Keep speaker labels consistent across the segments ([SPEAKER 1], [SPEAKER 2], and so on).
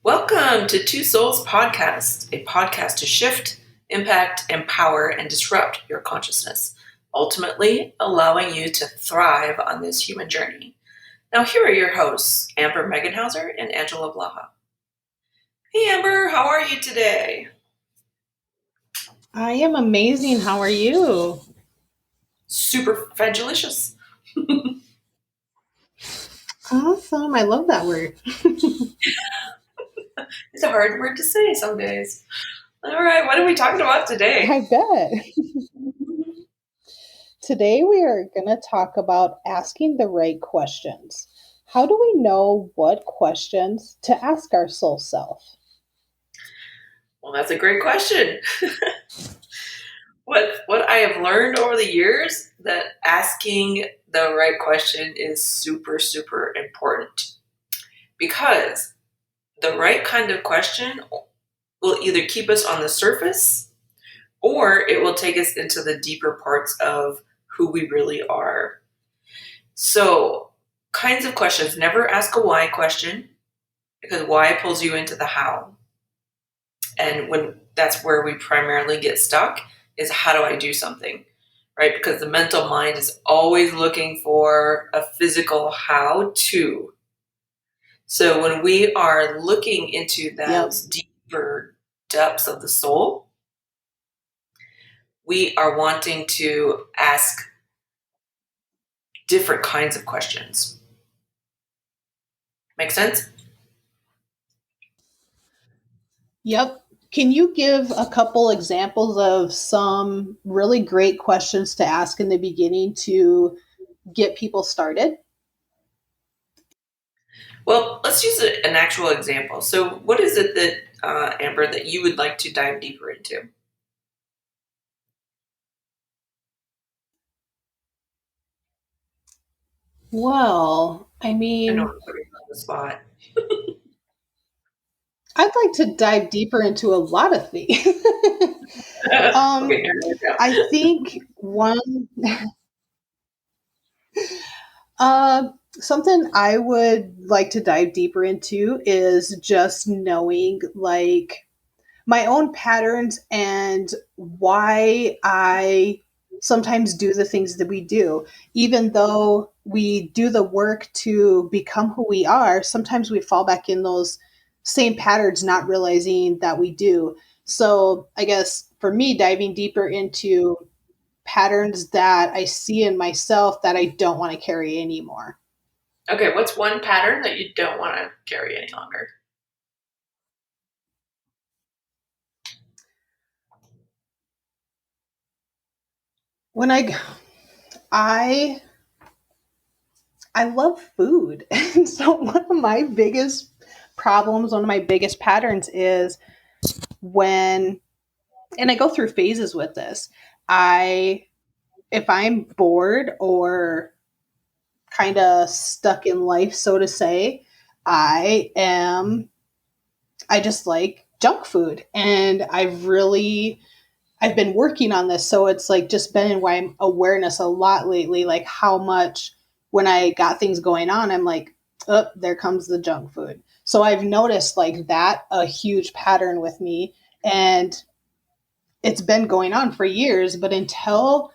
[SPEAKER 1] Welcome to Two Souls Podcast, a podcast to shift, impact, empower, and disrupt your consciousness, ultimately allowing you to thrive on this human journey. Now, here are your hosts, Amber Meganhauser and Angela Blaha. Hey, Amber, how are you today?
[SPEAKER 2] I am amazing. How are you?
[SPEAKER 1] Super fabulous.
[SPEAKER 2] Awesome. I love that word.
[SPEAKER 1] It's a hard word to say some days. All right, what are we talking about today?
[SPEAKER 2] I bet. Today we are going to talk about asking the right questions. How do we know what questions to ask our soul self?
[SPEAKER 1] Well, that's a great question. What I have learned over the years that asking the right question is super, super important, because the right kind of question will either keep us on the surface or it will take us into the deeper parts of who we really are. So, kinds of questions. Never ask a why question, because why pulls you into the how. And when that's where we primarily get stuck, is how do I do something? Right? Because the mental mind is always looking for a physical how to. So when we are looking into those deeper depths of the soul, we are wanting to ask different kinds of questions. Make sense?
[SPEAKER 2] Yep. Can you give a couple examples of some really great questions to ask in the beginning to get people started?
[SPEAKER 1] Well, let's use an actual example. So what is it that, Amber, that you would like to dive deeper into?
[SPEAKER 2] Well, I
[SPEAKER 1] I know
[SPEAKER 2] mean,
[SPEAKER 1] I'm putting you on the spot.
[SPEAKER 2] I'd like to dive deeper into a lot of things.
[SPEAKER 1] Okay, here we go.
[SPEAKER 2] I think one uh, something I would like to dive deeper into is just knowing like my own patterns and why I sometimes do the things that we do. Even though we do the work to become who we are, sometimes we fall back in those same patterns, not realizing that we do. So I guess for me, diving deeper into patterns that I see in myself that I don't want to carry anymore.
[SPEAKER 1] Okay, what's one pattern that you don't want to carry any longer?
[SPEAKER 2] When I I love food. And so one of my biggest problems, one of my biggest patterns is when and I go through phases with this. I if I'm bored or kind of stuck in life, so to say, I am I just like junk food. And I've been working on this, so it's like just been in my awareness a lot lately, like how much when I got things going on, I'm like, oh, there comes the junk food. So I've noticed like that a huge pattern with me, and it's been going on for years, but until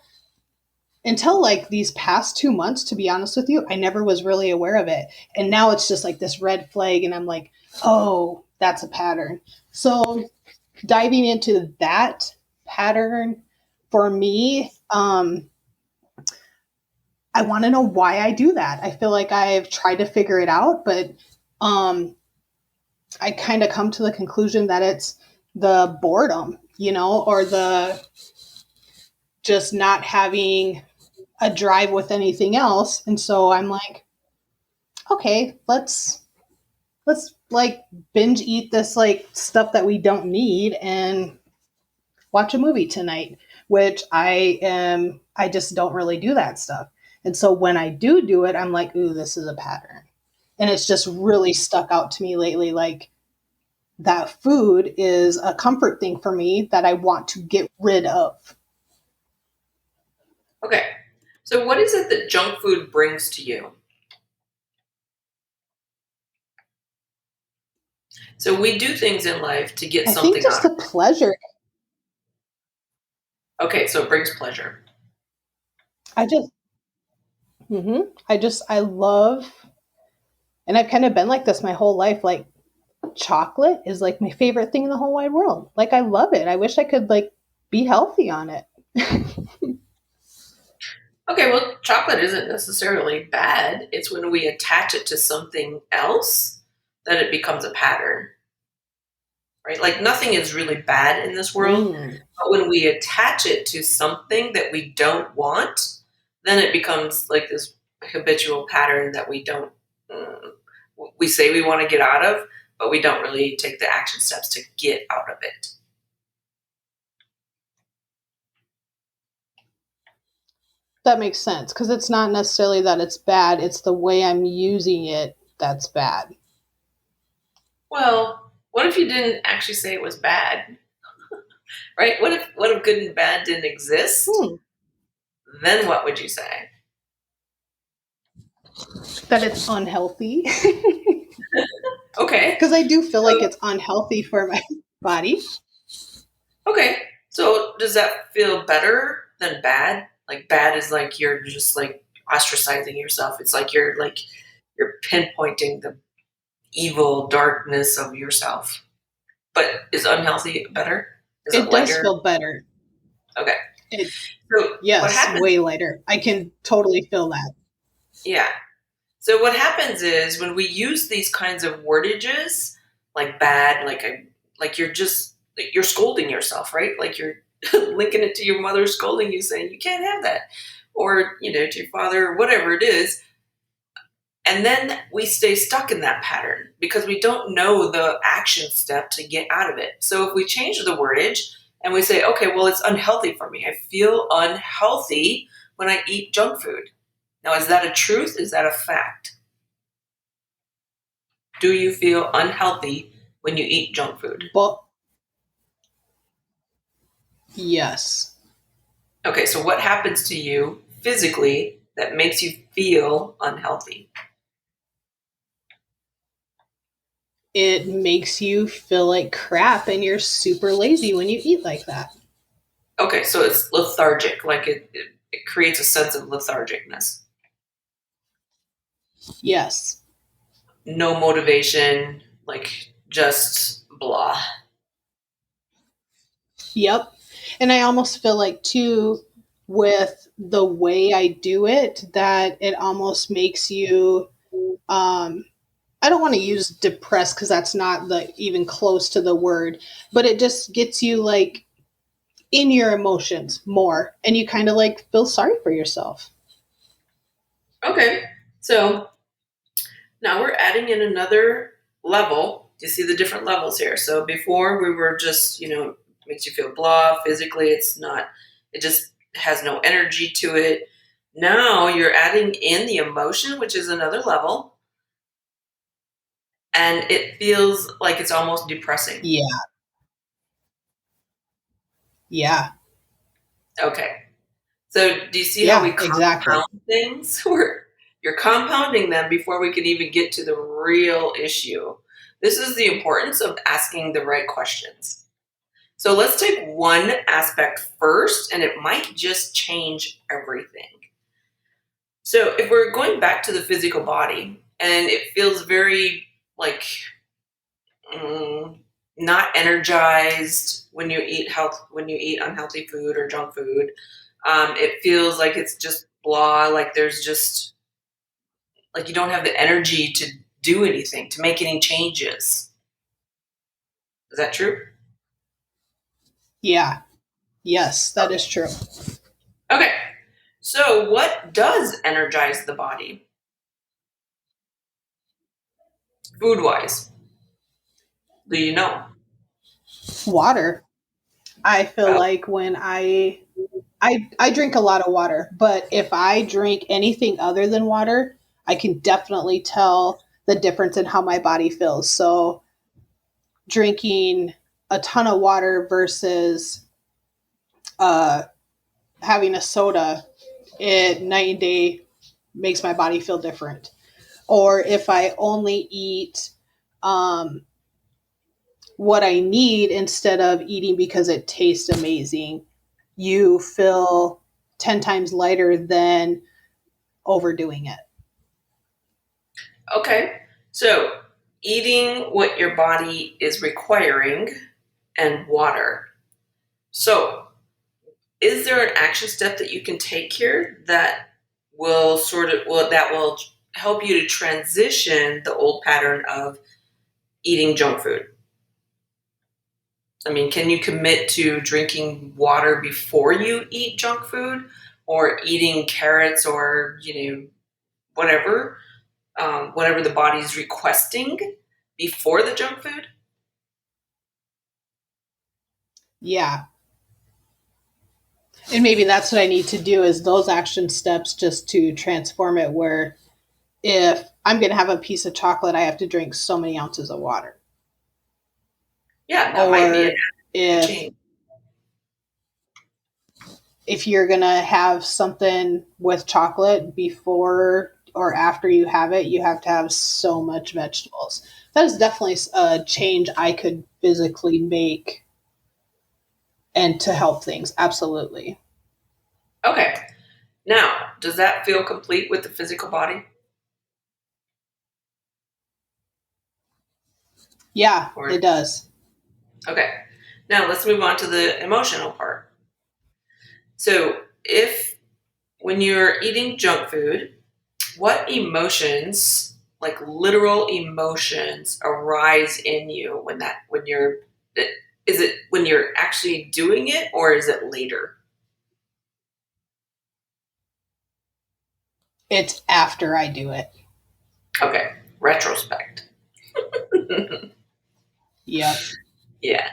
[SPEAKER 2] like these past 2 months, to be honest with you, I never was really aware of it. And now it's just like this red flag, and I'm like, oh, that's a pattern. So diving into that pattern for me, I want to know why I do that. I feel like I've tried to figure it out, but um, I kind of come to the conclusion that it's the boredom, or the just not having a drive with anything else. And so I'm like, okay, let's like binge eat this like stuff that we don't need and watch a movie tonight, which I just don't really do that stuff. And so when I do it, I'm like, ooh, this is a pattern. And it's just really stuck out to me lately. Like that food is a comfort thing for me that I want to get rid of.
[SPEAKER 1] Okay, so what is it that junk food brings to you? So we do things in life to get
[SPEAKER 2] I think
[SPEAKER 1] something
[SPEAKER 2] just
[SPEAKER 1] out of
[SPEAKER 2] the pleasure.
[SPEAKER 1] it. Okay, so it brings pleasure.
[SPEAKER 2] I just, I love, and I've kind of been like this my whole life. Like chocolate is like my favorite thing in the whole wide world. Like I love it. I wish I could like be healthy on it.
[SPEAKER 1] Okay, well, chocolate isn't necessarily bad. It's when we attach it to something else that it becomes a pattern, right? Like nothing is really bad in this world,
[SPEAKER 2] Mm.
[SPEAKER 1] but when we attach it to something that we don't want, then it becomes like this habitual pattern that we don't, mm, we say we want to get out of, but we don't really take the action steps to get out of it.
[SPEAKER 2] That makes sense because it's not necessarily that it's bad, it's the way I'm using it that's bad.
[SPEAKER 1] Well, what if you didn't actually say it was bad, right? What if good and bad didn't exist?
[SPEAKER 2] Hmm.
[SPEAKER 1] Then what would you say?
[SPEAKER 2] That it's unhealthy.
[SPEAKER 1] Okay.
[SPEAKER 2] Because I do feel like
[SPEAKER 1] So
[SPEAKER 2] it's unhealthy for my body.
[SPEAKER 1] okay. So does that feel better than bad? Like bad is like you're just like ostracizing yourself. It's like you're pinpointing the evil darkness of yourself. But is unhealthy better? Is it
[SPEAKER 2] It does
[SPEAKER 1] lighter?
[SPEAKER 2] feel better.
[SPEAKER 1] Okay.
[SPEAKER 2] It,
[SPEAKER 1] So what
[SPEAKER 2] yes,
[SPEAKER 1] happens?
[SPEAKER 2] way lighter. I can totally feel that.
[SPEAKER 1] Yeah. So what happens is when we use these kinds of wordages, like bad, like you're just like you're scolding yourself, right? Like you're linking it to your mother scolding you, saying you can't have that, or to your father, or whatever it is, and then we stay stuck in that pattern because we don't know the action step to get out of it. So if we change the wordage and we say, okay, well, it's unhealthy for me. I feel unhealthy when I eat junk food. Now, is that a truth? Is that a fact? Do you feel unhealthy when you eat junk food?
[SPEAKER 2] But yes,
[SPEAKER 1] Okay, so what happens to you physically that makes you feel unhealthy?
[SPEAKER 2] it makes you feel like crap and you're super lazy when you eat like that.
[SPEAKER 1] Okay, so it's lethargic, like it creates a sense of lethargicness.
[SPEAKER 2] Yes.
[SPEAKER 1] No motivation, like just blah.
[SPEAKER 2] Yep. And I almost feel like, too, with the way I do it, that it almost makes you, I don't want to use depressed because that's not the even close to the word, but it just gets you like in your emotions more and you kind of like feel sorry for yourself.
[SPEAKER 1] Okay, so now we're adding in another level. You see the different levels here. So before we were just, makes you feel blah. Physically, it's not, it just has no energy to it. Now you're adding in the emotion, which is another level, and it feels like it's almost depressing.
[SPEAKER 2] Yeah. Yeah.
[SPEAKER 1] Okay. So do you see how we
[SPEAKER 2] Yeah, exactly.
[SPEAKER 1] compound things? You're compounding them before we can even get to the real issue. This is the importance of asking the right questions. So let's take one aspect first, and it might just change everything. So if we're going back to the physical body, and it feels very like mm, not energized when you eat unhealthy food or junk food, it feels like it's just blah. Like there's just like you don't have the energy to do anything to make any changes. Is that true?
[SPEAKER 2] Yeah. Yes, that
[SPEAKER 1] Okay.
[SPEAKER 2] is true.
[SPEAKER 1] Okay. So what does energize the body food wise? Do you know?
[SPEAKER 2] Water. I feel
[SPEAKER 1] Oh,
[SPEAKER 2] like when I drink a lot of water, but if I drink anything other than water, I can definitely tell the difference in how my body feels. So drinking a ton of water versus uh, having a soda, it night and day makes my body feel different. Or if I only eat, um, what I need instead of eating because it tastes amazing. You feel 10 times lighter than overdoing it.
[SPEAKER 1] Okay. So, eating what your body is requiring and water. So, is there an action step that you can take here that will help you to transition the old pattern of eating junk food? I mean, can you commit to drinking water before you eat junk food, or eating carrots, or whatever, whatever the body's requesting before the junk food?
[SPEAKER 2] Yeah. And maybe that's what I need to do is those action steps just to transform it where if I'm going to have a piece of chocolate, I have to drink so many ounces of water.
[SPEAKER 1] Yeah, that might be an
[SPEAKER 2] Or if
[SPEAKER 1] change.
[SPEAKER 2] if you're going to have something with chocolate before or after you have to have so much vegetables. That is definitely a change I could physically make and to help things. Absolutely.
[SPEAKER 1] Okay. Now, does that feel complete with the physical body?
[SPEAKER 2] Yeah,
[SPEAKER 1] Or
[SPEAKER 2] it does.
[SPEAKER 1] okay. Now let's move on to the emotional part. So, if when you're eating junk food, what emotions, like literal emotions, arise in you when you're is it when you're actually doing it, or is it later?
[SPEAKER 2] It's after I do it.
[SPEAKER 1] Okay, retrospect.
[SPEAKER 2] Yep.
[SPEAKER 1] Yeah.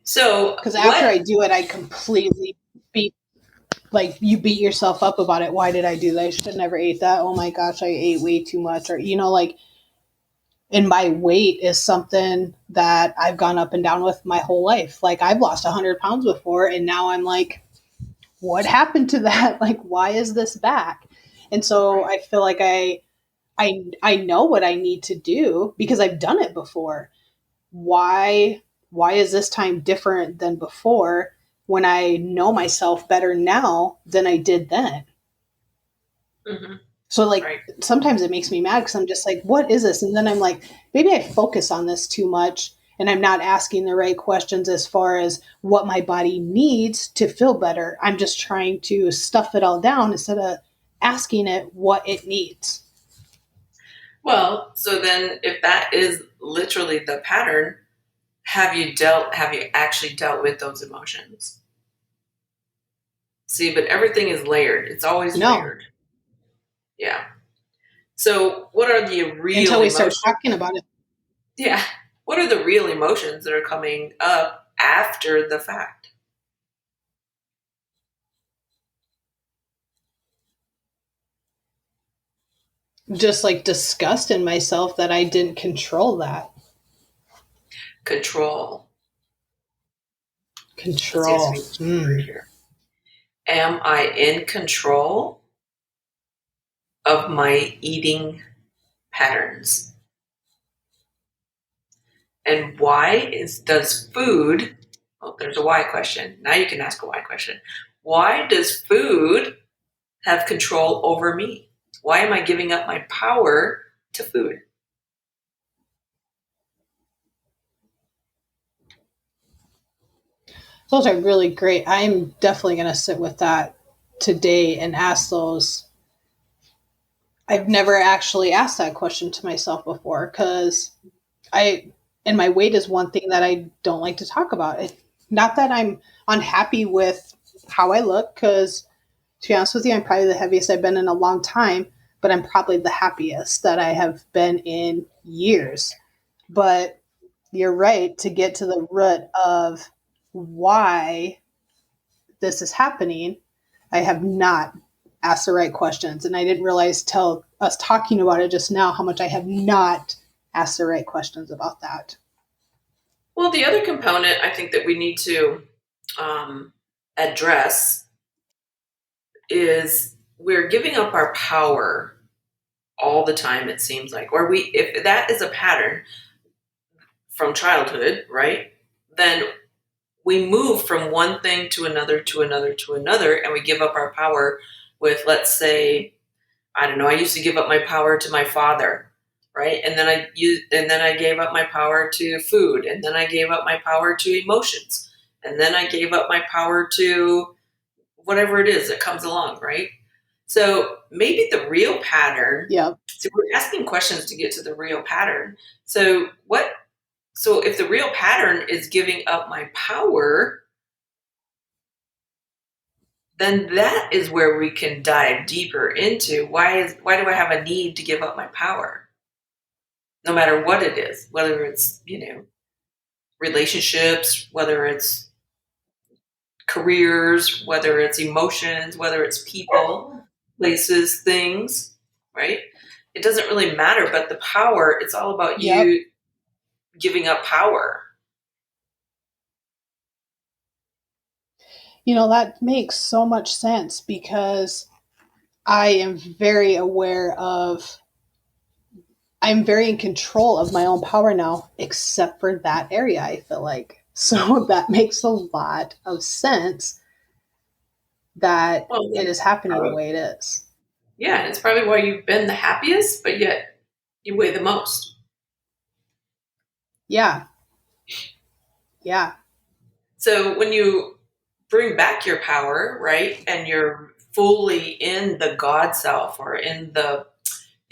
[SPEAKER 1] So
[SPEAKER 2] Because after
[SPEAKER 1] what?
[SPEAKER 2] I do it, I completely beat like you beat yourself up about it. Why did I do that? I should have never ate that. Oh my gosh, I ate way too much. Or like, and my weight is something that I've gone up and down with my whole life. Like I've lost 100 pounds before, and now I'm like, what happened to that? Like, why is this back? And so
[SPEAKER 1] Right.
[SPEAKER 2] I feel like I know what I need to do because I've done it before. Why is this time different than before when I know myself better now than I did then?
[SPEAKER 1] Hmm.
[SPEAKER 2] So like
[SPEAKER 1] Right.
[SPEAKER 2] sometimes it makes me mad because I'm just like, what is this? And then I'm like, maybe I focus on this too much and I'm not asking the right questions as far as what my body needs to feel better. I'm just trying to stuff it all down instead of asking it what it needs.
[SPEAKER 1] Well, so then if that is literally the pattern, have you actually dealt with those emotions? See, but everything is layered. It's always
[SPEAKER 2] No,
[SPEAKER 1] layered. Yeah. So what are the real
[SPEAKER 2] until we start
[SPEAKER 1] emotions?
[SPEAKER 2] talking about it.
[SPEAKER 1] Yeah. What are the real emotions that are coming up after the fact?
[SPEAKER 2] Just like disgust in myself that I didn't control that.
[SPEAKER 1] Control. Let's see if I
[SPEAKER 2] Control.
[SPEAKER 1] can use a word here. Am I in control of my eating patterns? And why does food, oh, there's a why question. Now you can ask a why question. Why does food have control over me? Why am I giving up my power to food?
[SPEAKER 2] Those are really great. I'm definitely going to sit with that today and ask those. I've never actually asked that question to myself before because I, and my weight is one thing that I don't like to talk about. Not that I'm unhappy with how I look, because to be honest with you, I'm probably the heaviest I've been in a long time, but I'm probably the happiest that I have been in years. But you're right to get to the root of why this is happening. I have not asked the right questions. And I didn't realize till us talking about it just now how much I have not asked the right questions about that.
[SPEAKER 1] Well, the other component I think that we need to um, address is we're giving up our power all the time, it seems like. Or we, if that is a pattern, from childhood, right? Then we move from one thing to another to another to another, and we give up our power with, let's say, I don't know, I used to give up my power to my father, right? And then I gave up my power to food, and then I gave up my power to emotions, and then I gave up my power to whatever it is that comes along, right? So maybe the real pattern,
[SPEAKER 2] Yep.
[SPEAKER 1] so we're asking questions to get to the real pattern. So if the real pattern is giving up my power, then that is where we can dive deeper into why do I have a need to give up my power? No matter what it is, whether it's, relationships, whether it's careers, whether it's emotions, whether it's people, places, things, right? It doesn't really matter, but the power, it's all about
[SPEAKER 2] Yep.
[SPEAKER 1] you giving up power.
[SPEAKER 2] That makes so much sense because I am very aware of, I'm very in control of my own power now, except for that area, I feel like. So that makes a lot of sense that
[SPEAKER 1] Well,
[SPEAKER 2] it
[SPEAKER 1] then,
[SPEAKER 2] is happening the
[SPEAKER 1] probably,
[SPEAKER 2] way it is.
[SPEAKER 1] yeah, it's probably why you've been the happiest, but yet you weigh the most.
[SPEAKER 2] Yeah. Yeah.
[SPEAKER 1] So when you bring back your power, right, and you're fully in the God self or in the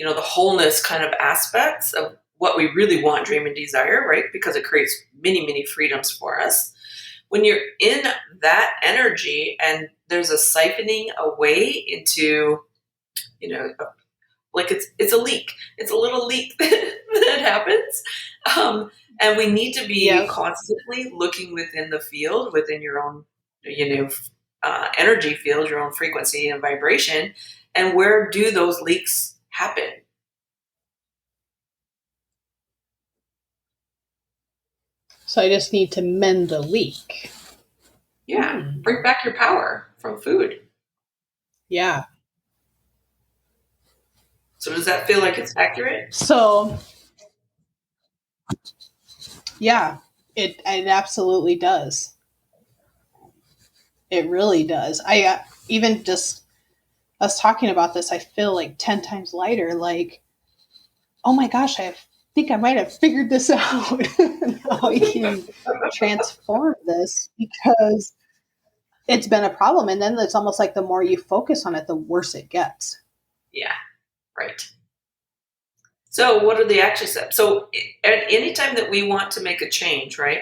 [SPEAKER 1] wholeness kind of aspects of what we really want, dream, and desire, right? Because it creates many, many freedoms for us. When you're in that energy and there's a siphoning away into, you know, like it's a leak. It's a little leak that happens. And we need to be
[SPEAKER 2] Yep.
[SPEAKER 1] constantly looking within the field, within your own, energy field, your own frequency and vibration. And where do those leaks happen?
[SPEAKER 2] So I just need to mend the leak.
[SPEAKER 1] Yeah, bring
[SPEAKER 2] Hmm.
[SPEAKER 1] back your power from food.
[SPEAKER 2] Yeah.
[SPEAKER 1] So does that feel like it's accurate?
[SPEAKER 2] So, yeah, it absolutely does. It really does. I even just us talking about this, I feel like 10 times lighter. Like, oh my gosh, think I might have figured this out. How we can transform this because it's been a problem. And then it's almost like the more you focus on it, the worse it gets.
[SPEAKER 1] Yeah, right. So what are the action steps? So at any time that we want to make a change, right,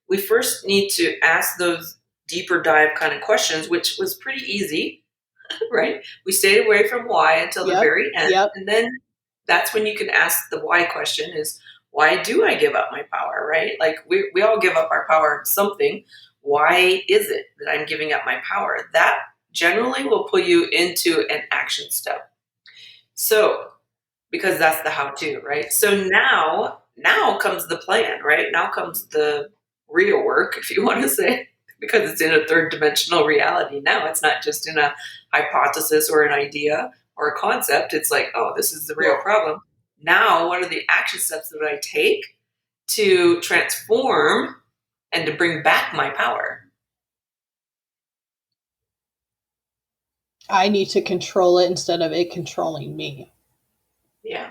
[SPEAKER 1] we first need to ask those deeper dive kind of questions, which was pretty easy, right? We stayed away from why until the
[SPEAKER 2] Yep.
[SPEAKER 1] very end.
[SPEAKER 2] Yep.
[SPEAKER 1] And then that's when you can ask the why question is, why do I give up my power, right? Like we all give up our power to something. Why is it that I'm giving up my power? That generally will pull you into an action step. So because that's the how to, right? So now comes the plan, right? Now comes the real work, if you want to say, because it's in a third dimensional reality now. It's not just in a hypothesis or an idea or a concept. It's like, oh, this is the real problem. Now, what are the action steps that I take to transform and to bring back my power?
[SPEAKER 2] I need to control it instead of it controlling me.
[SPEAKER 1] Yeah.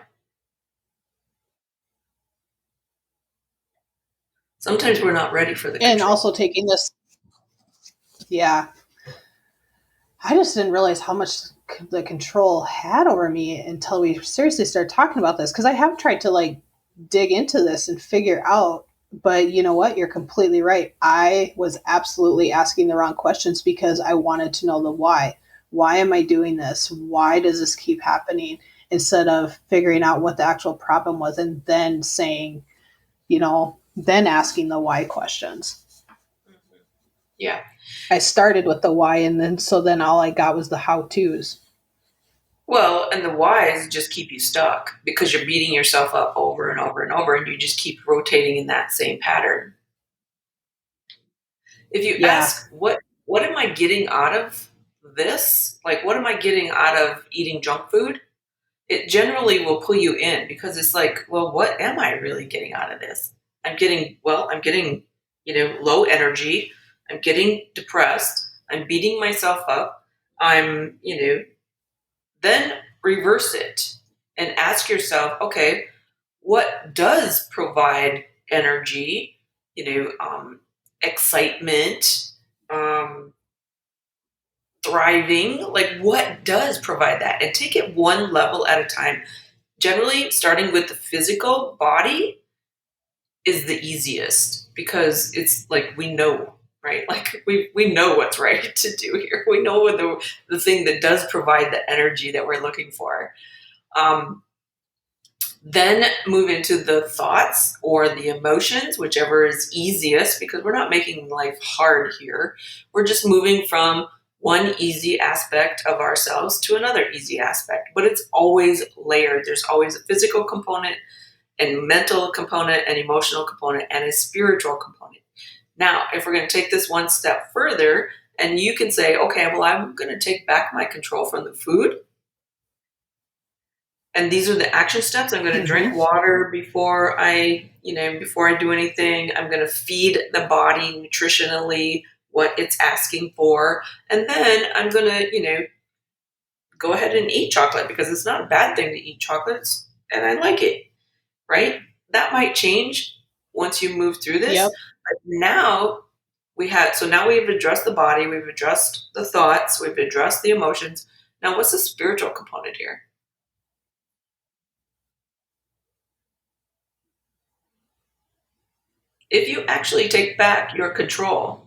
[SPEAKER 1] Sometimes we're not ready for the
[SPEAKER 2] And
[SPEAKER 1] control.
[SPEAKER 2] also taking this, yeah, I just didn't realize how much the control had over me until we seriously started talking about this. Because I have tried to like dig into this and figure out, but you know what? You're completely right. I was absolutely asking the wrong questions because I wanted to know the why. Why am I doing this? Why does this keep happening? Instead of figuring out what the actual problem was and then saying, then asking the why questions.
[SPEAKER 1] Yeah.
[SPEAKER 2] I started with the why, and then all I got was the how tos.
[SPEAKER 1] Well, and the whys just keep you stuck because you're beating yourself up over and over and over, and you just keep rotating in that same pattern. If you
[SPEAKER 2] Yeah,
[SPEAKER 1] ask, what am I getting out of this? Like, what am I getting out of eating junk food? It generally will pull you in because it's like, well, what am I really getting out of this? I'm getting, low energy. I'm getting depressed. I'm beating myself up. I'm, then reverse it and ask yourself, okay, what does provide energy, excitement, um, thriving? Like, what does provide that? And take it one level at a time. Generally, starting with the physical body is the easiest because it's like we know, right? Like we know what's right to do here. We know what the thing that does provide the energy that we're looking for. Um, then move into the thoughts or the emotions, whichever is easiest, because we're not making life hard here. We're just moving from one easy aspect of ourselves to another easy aspect, but it's always layered. There's always a physical component and mental component and emotional component and a spiritual component. Now, if we're going to take this one step further, and you can say, okay, well, I'm going to take back my control from the food. And these are the action steps. I'm going to drink
[SPEAKER 2] Mm-hmm.
[SPEAKER 1] water before I do anything. I'm going to feed the body nutritionally what it's asking for. And then I'm going to, go ahead and eat chocolate because it's not a bad thing to eat chocolates and I like it, right? That might change once you move through this.
[SPEAKER 2] Yep.
[SPEAKER 1] But now we've addressed the body, we've addressed the thoughts, we've addressed the emotions. Now, what's the spiritual component here? If you actually take back your control,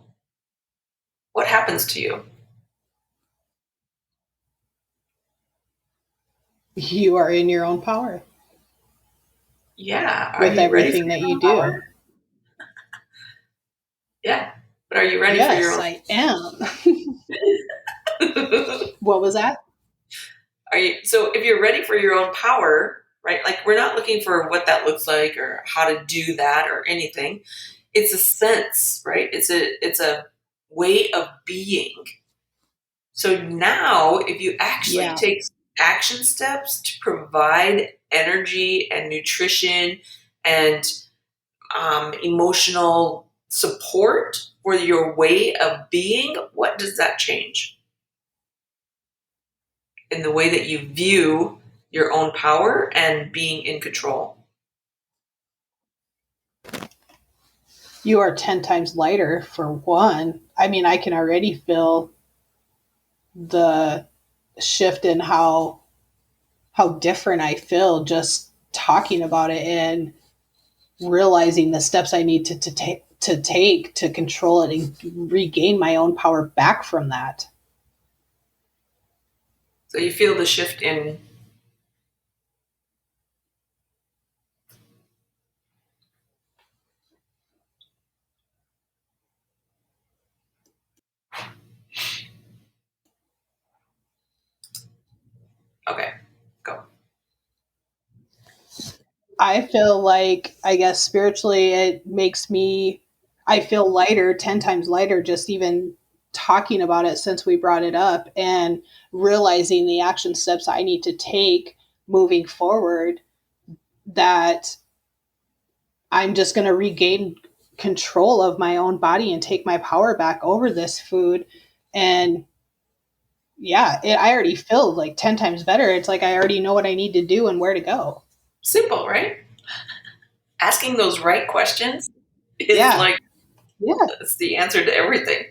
[SPEAKER 1] what happens to you?
[SPEAKER 2] You are in your own power
[SPEAKER 1] Yeah. Are
[SPEAKER 2] with
[SPEAKER 1] you ready for
[SPEAKER 2] everything that
[SPEAKER 1] your
[SPEAKER 2] you
[SPEAKER 1] own
[SPEAKER 2] do.
[SPEAKER 1] power? Yeah. But are you ready for your
[SPEAKER 2] Yes,
[SPEAKER 1] own?
[SPEAKER 2] I am. What was that?
[SPEAKER 1] So if you're ready for your own power, right? Like we're not looking for what that looks like or how to do that or anything. It's a sense, right? It's a way of being. So now if you actually
[SPEAKER 2] Yeah.
[SPEAKER 1] take action steps to provide energy and nutrition and emotional support for your way of being, what does that change in the way that you view your own power and being in control?
[SPEAKER 2] You are 10 times lighter for one. I mean, I can already feel the shift in how different I feel just talking about it and realizing the steps I need to take to control it and regain my own power back from that.
[SPEAKER 1] So you feel the shift in. Okay, go.
[SPEAKER 2] I feel like, I guess spiritually, it makes me, I feel lighter, 10 times lighter, just even talking about it since we brought it up and realizing the action steps I need to take moving forward, that I'm just going to regain control of my own body and take my power back over this food. And yeah, I already feel like 10 times better. It's like I already know what I need to do and where to go.
[SPEAKER 1] Simple, right? Asking those right questions is
[SPEAKER 2] Yeah.
[SPEAKER 1] like
[SPEAKER 2] Yeah.
[SPEAKER 1] it's the answer to everything.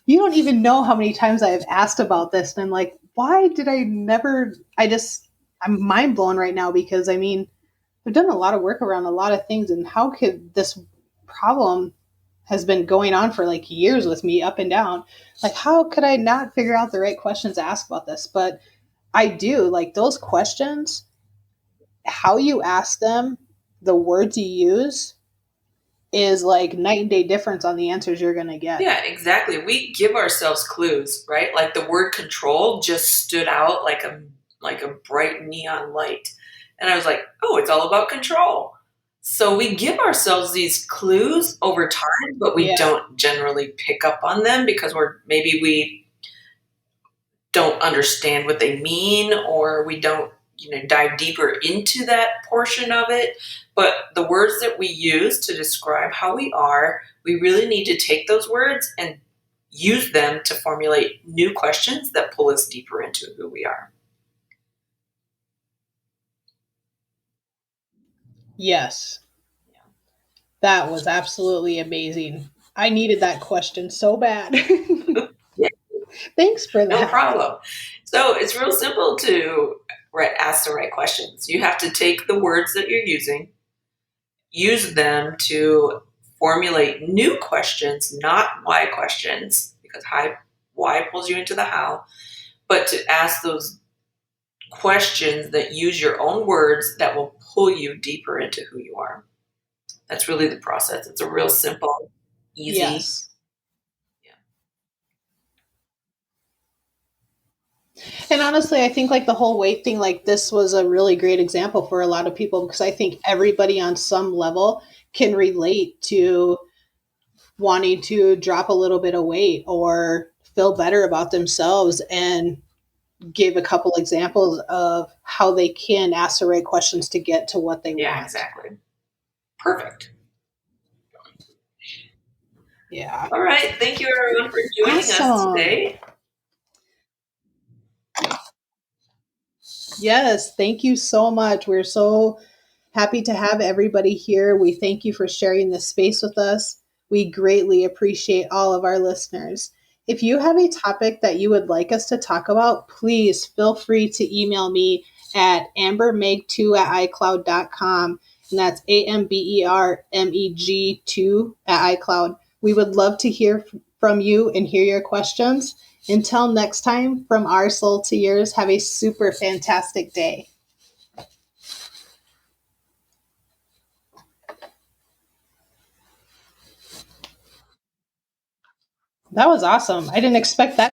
[SPEAKER 2] You don't even know how many times I have asked about this. And I'm like, why did I never? I'm mind blown right now because I mean, I've done a lot of work around a lot of things. And how could this problem has been going on for like years with me up and down? Like, how could I not figure out the right questions to ask about this? But I do. Like, those questions, how you ask them, the words you use is like night and day difference on the answers you're going to get.
[SPEAKER 1] Yeah, exactly. We give ourselves clues, right? Like the word control just stood out like a bright neon light. And I was like, "Oh, it's all about control." So we give ourselves these clues over time, but we
[SPEAKER 2] Yeah.
[SPEAKER 1] don't generally pick up on them because we don't understand what they mean or we don't dive deeper into that portion of it. But the words that we use to describe how we are, we really need to take those words and use them to formulate new questions that pull us deeper into who we are.
[SPEAKER 2] Yes. That was absolutely amazing. I needed that question so bad.
[SPEAKER 1] Yeah.
[SPEAKER 2] Thanks for that.
[SPEAKER 1] No problem. So it's real simple to ask the right questions. You have to take the words that you're using, use them to formulate new questions, not why questions, because why pulls you into the how, but to ask those questions that use your own words that will pull you deeper into who you are. That's really the process. It's a real simple, easy.
[SPEAKER 2] Yes. And honestly, I think like the whole weight thing, like this was a really great example for a lot of people because I think everybody on some level can relate to wanting to drop a little bit of weight or feel better about themselves and give a couple examples of how they can ask the right questions to get to what they want.
[SPEAKER 1] Yeah, exactly. Perfect.
[SPEAKER 2] Yeah.
[SPEAKER 1] All right. Thank you, everyone, for joining us today.
[SPEAKER 2] Yes, thank you so much. We're so happy to have everybody here. We thank you for sharing this space with us. We greatly appreciate all of our listeners. If you have a topic that you would like us to talk about, please feel free to email me at ambermeg2@icloud.com. And that's AMBERMEG2 We would love to hear from you and hear your questions. Until next time, from our soul to yours, have a super fantastic day. That was awesome. I didn't expect that.